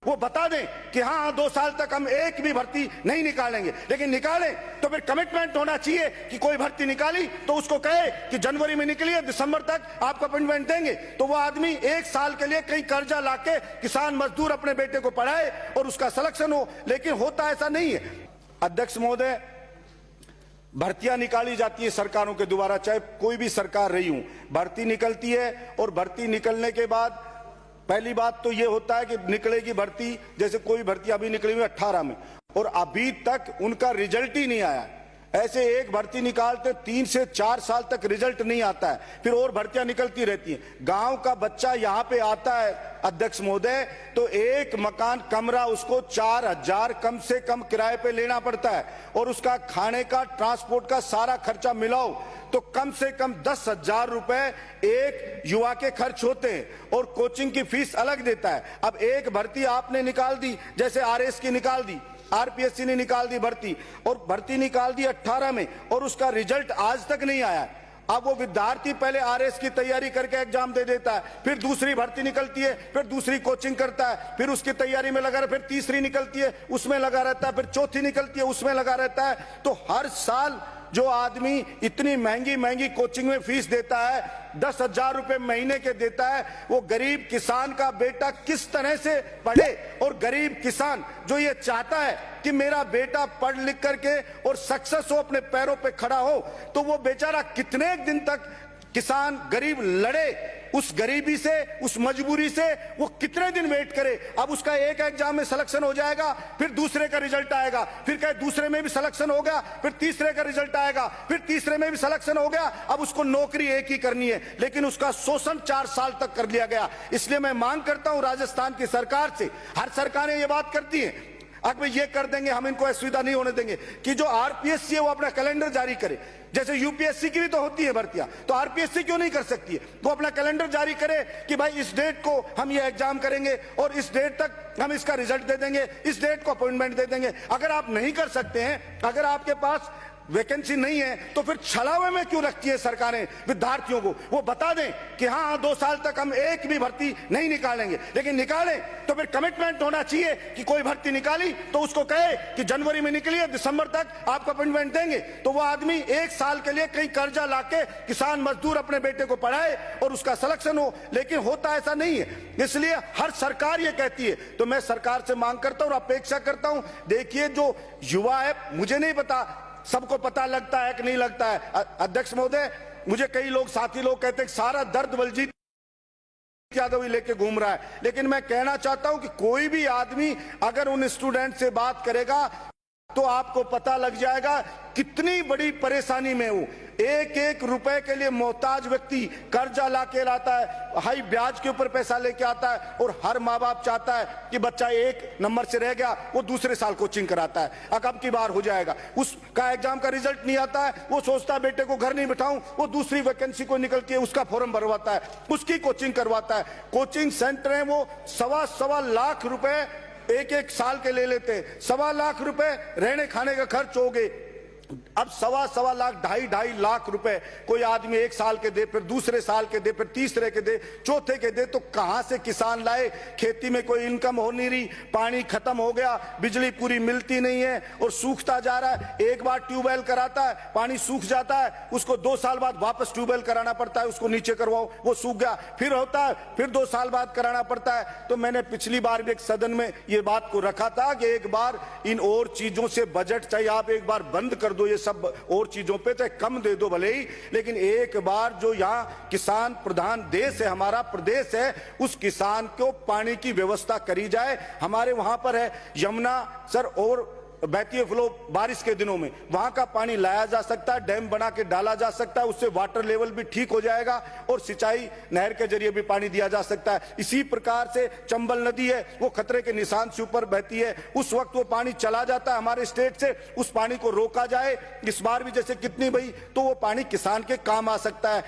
वो बता दें कि हाँ 2 साल तक हम एक भी भर्ती नहीं निकालेंगे, लेकिन निकालें तो फिर कमिटमेंट होना चाहिए कि कोई भर्ती निकाली तो उसको कहे कि जनवरी में निकली है, दिसंबर तक आपको अपॉइंटमेंट देंगे। तो वो आदमी 1 साल के लिए कहीं कर्जा लाके किसान मजदूर अपने बेटे को पढ़ाए और उसका सिलेक्शन हो, लेकिन होता ऐसा नहीं है। अध्यक्ष महोदय, भर्तियां निकाली जाती है सरकारों के द्वारा, चाहे कोई भी सरकार रही हूं, भर्ती निकलती है और भर्ती निकलने के बाद पहली बात तो ये होता है कि निकलेगी भर्ती, जैसे कोई भर्ती अभी निकली हुई 18 में और अभी तक उनका रिजल्ट ही नहीं आया। ऐसे एक भर्ती निकालते 3 से 4 साल तक रिजल्ट नहीं आता है, फिर और भर्तियां निकलती रहती हैं। गांव का बच्चा यहां पे आता है अध्यक्ष महोदय, तो एक मकान कमरा उसको 4,000 कम से कम किराए पे लेना पड़ता है और उसका खाने का ट्रांसपोर्ट का सारा खर्चा मिलाओ तो कम से कम 10,000 रुपए एक युवा के खर्च होते हैं और कोचिंग की फीस अलग देता है। अब एक भर्ती आपने निकाल दी, जैसे आरएस की निकाल दी, आरपीएससी ने निकाल दी भर्ती, और भर्ती निकाल दी 18 में और उसका रिजल्ट आज तक नहीं आया। अब वो विद्यार्थी पहले आरएस की तैयारी करके एग्जाम दे देता है, फिर दूसरी भर्ती निकलती है, फिर दूसरी कोचिंग करता है, फिर उसकी तैयारी में लगा रहता है, फिर तीसरी निकलती है उसमें लगा रहता है, फिर चौथी निकलती है उसमें लगा रहता है। तो हर साल जो आदमी इतनी महंगी महंगी कोचिंग में फीस देता है, 10,000 रुपए महीने के देता है, वो गरीब किसान का बेटा किस तरह से पढ़े? और गरीब किसान जो ये चाहता है कि मेरा बेटा पढ़ लिख करके और सक्सेस हो, अपने पैरों पे खड़ा हो, तो वो बेचारा कितने दिन तक किसान गरीब लड़े? उस गरीबी से, उस मजबूरी से वो कितने दिन वेट करे? अब उसका एक एग्जाम में सिलेक्शन हो जाएगा, फिर दूसरे का रिजल्ट आएगा, फिर कहे दूसरे में भी सिलेक्शन हो गया, फिर तीसरे का रिजल्ट आएगा, फिर तीसरे में भी सिलेक्शन हो गया। अब उसको नौकरी एक ही करनी है, लेकिन उसका शोषण 4 साल तक कर लिया गया। इसलिए मैं मांग करता हूं राजस्थान की सरकार से, हर सरकारें ये बात करती हैं अब ये कर देंगे, हम इनको असुविधा नहीं होने देंगे, कि जो आरपीएससी है वो अपना कैलेंडर जारी करे। जैसे यूपीएससी की भी तो होती है भर्तियां, तो आरपीएससी क्यों नहीं कर सकती है? वो अपना कैलेंडर जारी करे कि भाई इस डेट को हम ये एग्जाम करेंगे और इस डेट तक हम इसका रिजल्ट दे देंगे, इस डेट को अपॉइंटमेंट दे देंगे। अगर आप नहीं कर सकते हैं, अगर आपके पास वैकेंसी नहीं है, तो फिर छलावे में क्यों रखती है सरकारें विद्यार्थियों को? वो बता दें कि हाँ 2 साल तक हम एक भी भर्ती नहीं निकालेंगे, लेकिन निकालें तो फिर कमिटमेंट होना चाहिए कि कोई भर्ती निकाली तो उसको कहे कि जनवरी में निकली है, दिसंबर तक आपको अपॉइंटमेंट देंगे। तो वो आदमी 1 साल के लिए कहीं कर्जा लाके किसान मजदूर अपने बेटे को पढ़ाए और उसका सिलेक्शन हो, लेकिन होता ऐसा नहीं है। इसलिए हर सरकार ये कहती है, तो मैं सरकार से मांग करता हूं और अपेक्षा करता हूं, देखिए जो युवा है, मुझे नहीं पता सबको पता लगता है कि नहीं लगता है। अध्यक्ष महोदय, मुझे कई लोग, साथी लोग कहते हैं सारा दर्द बलजीत यादव ही लेके घूम रहा है, लेकिन मैं कहना चाहता हूं कि कोई भी आदमी अगर उन स्टूडेंट से बात करेगा तो आपको पता लग जाएगा कितनी बड़ी परेशानी में हूं। 1-1 रुपए के लिए मोहताज व्यक्ति कर्जा लाके लाता है, हाई ब्याज के ऊपर पैसा लेके आता है, और हर माँ बाप चाहता है कि बच्चा 1 नंबर से रह गया, वो दूसरे साल कोचिंग कराता है, अब की बार हो जाएगा, उसका एग्जाम का रिजल्ट नहीं आता है, वो सोचता है बेटे को घर नहीं बिठाऊं, वो दूसरी वैकेंसी को निकलती है उसका फॉर्म भरवाता है, उसकी कोचिंग करवाता है। कोचिंग सेंटर है वो 1.25 लाख रुपए 1-1 साल के ले लेते, 1.25 लाख रुपए रहने खाने का खर्च हो गए। अब 1.25 लाख, 2.5 लाख रुपए कोई आदमी 1 साल के दे, फिर दूसरे साल के दे, फिर तीसरे के दे, चौथे के दे, तो कहां से किसान लाए? खेती में कोई इनकम हो नहीं रही, पानी खत्म हो गया, बिजली पूरी मिलती नहीं है और सूखता जा रहा है। एक बार ट्यूबवेल कराता है, पानी सूख जाता है, उसको 2 साल बाद वापस ट्यूबवेल कराना पड़ता है, उसको नीचे करवाओ, वो सूख गया, फिर होता है, फिर 2 साल बाद कराना पड़ता है। तो मैंने पिछली बार भी एक सदन में ये बात को रखा था कि एक बार इन और चीजों से बजट चाहिए, आप एक बार बंद कर दो ये सब और चीजों पे, तो कम दे दो भले ही, लेकिन एक बार जो यहाँ किसान प्रधान देश है, हमारा प्रदेश है, उस किसान को पानी की व्यवस्था करी जाए। हमारे वहां पर है यमुना सर, और बहती है फ्लो, बारिश के दिनों में वहां का पानी लाया जा सकता है, डैम बना के डाला जा सकता है, उससे वाटर लेवल भी ठीक हो जाएगा और सिंचाई नहर के जरिए भी पानी दिया जा सकता है। इसी प्रकार से चंबल नदी है, वो खतरे के निशान से ऊपर बहती है, उस वक्त वो पानी चला जाता है हमारे स्टेट से, उस पानी को रोका जाए। इस बार भी जैसे कितनी बही, तो वो पानी किसान के काम आ सकता है।